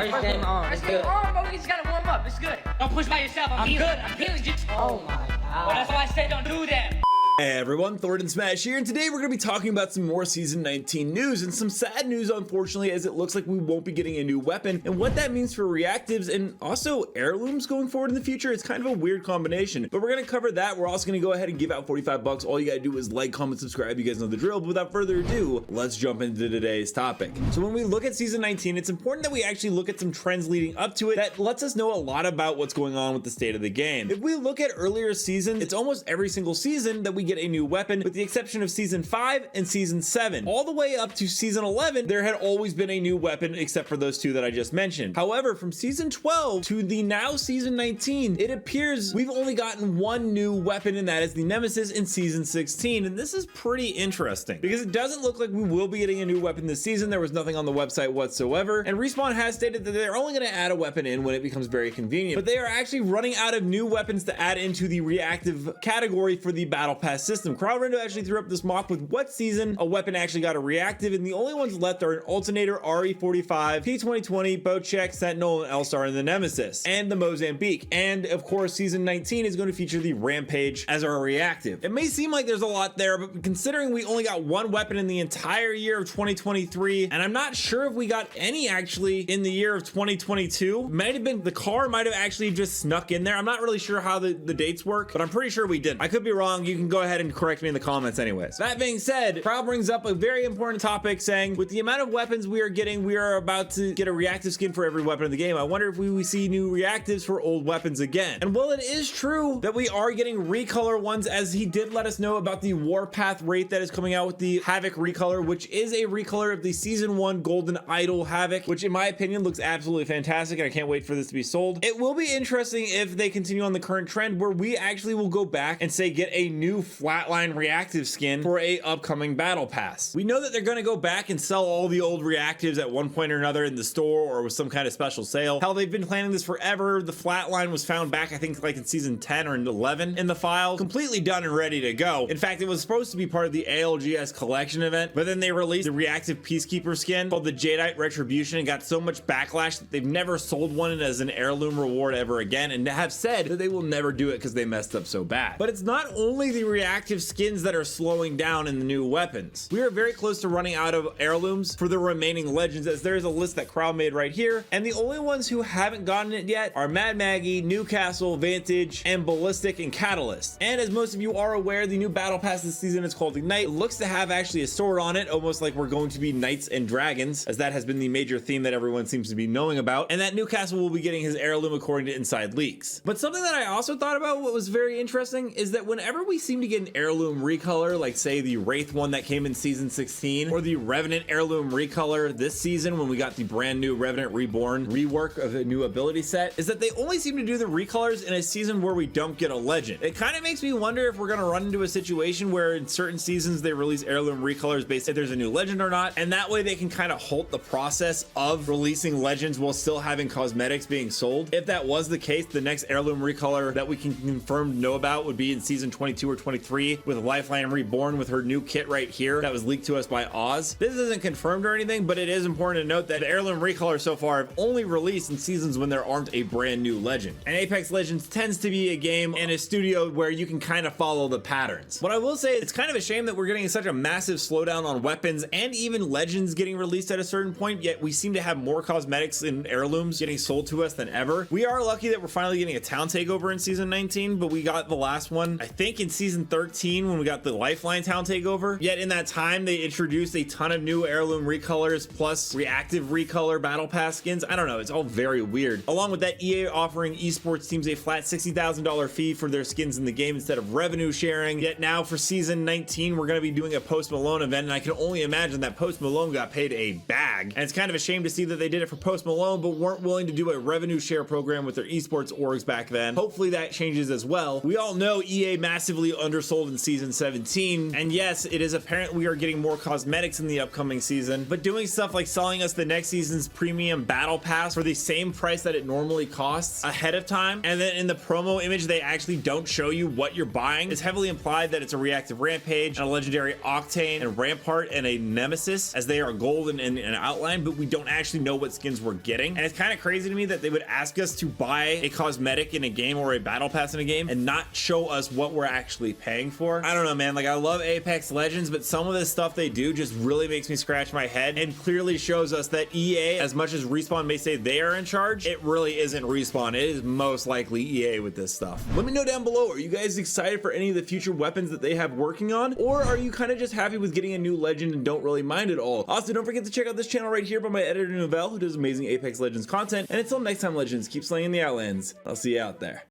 First game on. First game on, bro. We just gotta warm up. It's good. Don't push by yourself. I'm good. I'm healing you. Oh my god. Well, that's why I said don't do that. Hey everyone, Thordan Smash here, and today we're going to be talking about some more Season 19 news, and some sad news unfortunately, as it looks like we won't be getting a new weapon, and what that means for reactives and also heirlooms going forward in the future. It's kind of a weird combination, but we're going to cover that. We're also going to go ahead and give out 45 bucks. All you got to do is like, comment, subscribe. You guys know the drill, but without further ado, let's jump into today's topic. So when we look at Season 19, it's important that we actually look at some trends leading up to it that lets us know a lot about what's going on with the state of the game. If we look at earlier seasons, it's almost every single season that we get a new weapon, with the exception of Season 5 and Season 7. All the way up to Season 11, there had always been a new weapon except for those two that I just mentioned. However, from Season 12 to the now Season 19, it appears we've only gotten one new weapon, and that is the Nemesis in Season 16. And this is pretty interesting because it doesn't look like we will be getting a new weapon this season. There was nothing on the website whatsoever, and Respawn has stated that they're only going to add a weapon in when it becomes very convenient, but they are actually running out of new weapons to add into the reactive category for the Battle Pass system. Kralrindo actually threw up this mock with what season a weapon actually got a reactive, and the only ones left are an Alternator, RE45, P2020, Bocheck, Sentinel, and L-Star, and the Nemesis, and the Mozambique. And of course, Season 19 is going to feature the Rampage as our reactive. It may seem like there's a lot there, but considering we only got one weapon in the entire year of 2023, and I'm not sure if we got any actually in the year of 2022, might have been the car might have actually just snuck in there. I'm not really sure how the dates work, but I'm pretty sure we didn't. I could be wrong. You can go ahead and correct me in the comments anyways. That being said, Prowl brings up a very important topic, saying with the amount of weapons we are getting, we are about to get a reactive skin for every weapon in the game. I wonder if we will see new reactives for old weapons again. And while it is true that we are getting recolor ones, as he did let us know about the Warpath rate that is coming out with the Havoc recolor, which is a recolor of the Season 1 Golden Idol Havoc, which in my opinion looks absolutely fantastic, and I can't wait for this to be sold. It will be interesting if they continue on the current trend where we actually will go back and say get a new flatline reactive skin for a upcoming battle pass. We know that they're going to go back and sell all the old reactives at one point or another in the store or with some kind of special sale. Hell, they've been planning this forever. The flatline was found back, I think, like in Season 10 or 11 in the file, completely done and ready to go. In fact, it was supposed to be part of the ALGS collection event, but then they released the reactive Peacekeeper skin called the Jadeite Retribution and got so much backlash that they've never sold one as an heirloom reward ever again, and have said that they will never do it because they messed up so bad. But it's not only the reactive skins that are slowing down in the new weapons. We are very close to running out of heirlooms for the remaining legends, as there is a list that Kralrindo made right here, and the only ones who haven't gotten it yet are Mad Maggie, Newcastle, Vantage, and Ballistic and Catalyst. And as most of you are aware, the new battle pass this season is called Ignite. It looks to have actually a sword on it, almost like we're going to be knights and dragons, as that has been the major theme that everyone seems to be knowing about, and that Newcastle will be getting his heirloom according to inside leaks. But something that I also thought about, what was very interesting, is that whenever we seem to get an heirloom recolor, like say the Wraith one that came in Season 16, or the Revenant heirloom recolor this season when we got the brand new Revenant Reborn rework of a new ability set, is that they only seem to do the recolors in a season where we don't get a legend. It kind of makes me wonder if we're going to run into a situation where in certain seasons they release heirloom recolors based if there's a new legend or not, and that way they can kind of halt the process of releasing legends while still having cosmetics being sold. If that was the case, the next heirloom recolor that we can confirm know about would be in Season 22 or 23 with Lifeline Reborn with her new kit right here that was leaked to us by Oz. This isn't confirmed or anything, but it is important to note that the heirloom recolors so far have only released in seasons when there aren't a brand new legend. And Apex Legends tends to be a game and a studio where you can kind of follow the patterns. What I will say, it's kind of a shame that we're getting such a massive slowdown on weapons and even legends getting released at a certain point, yet we seem to have more cosmetics and heirlooms getting sold to us than ever. We are lucky that we're finally getting a town takeover in Season 19, but we got the last one, I think, in Season 13 when we got the Lifeline town takeover. Yet in that time, they introduced a ton of new heirloom recolors plus reactive recolor battle pass skins. I don't know, it's all very weird. Along with that, EA offering esports teams a flat $60,000 fee for their skins in the game instead of revenue sharing. Yet now for Season 19, we're going to be doing a Post Malone event, and I can only imagine that Post Malone got paid a bag. And it's kind of a shame to see that they did it for Post Malone, but weren't willing to do a revenue share program with their esports orgs back then. Hopefully that changes as well. We all know EA massively under are sold in season 17. And yes, it is apparent we are getting more cosmetics in the upcoming season, but doing stuff like selling us the next season's premium battle pass for the same price that it normally costs ahead of time, and then in the promo image they actually don't show you what you're buying, is heavily implied that it's a reactive rampage and a legendary octane and rampart and a nemesis, as they are gold and outline, but we don't actually know what skins we're getting. And it's kind of crazy to me that they would ask us to buy a cosmetic in a game or a battle pass in a game and not show us what we're actually paying for. I don't know, man. Like, I love Apex Legends, but some of the stuff they do just really makes me scratch my head and clearly shows us that EA, as much as Respawn may say they are in charge, it really isn't Respawn. It is most likely EA with this stuff. Let me know down below, are you guys excited for any of the future weapons that they have working on, or are you kind of just happy with getting a new legend and don't really mind at all? Also, don't forget to check out this channel right here by my editor Novell, who does amazing Apex Legends content. And until next time, Legends, keep slaying the Outlands. I'll see you out there.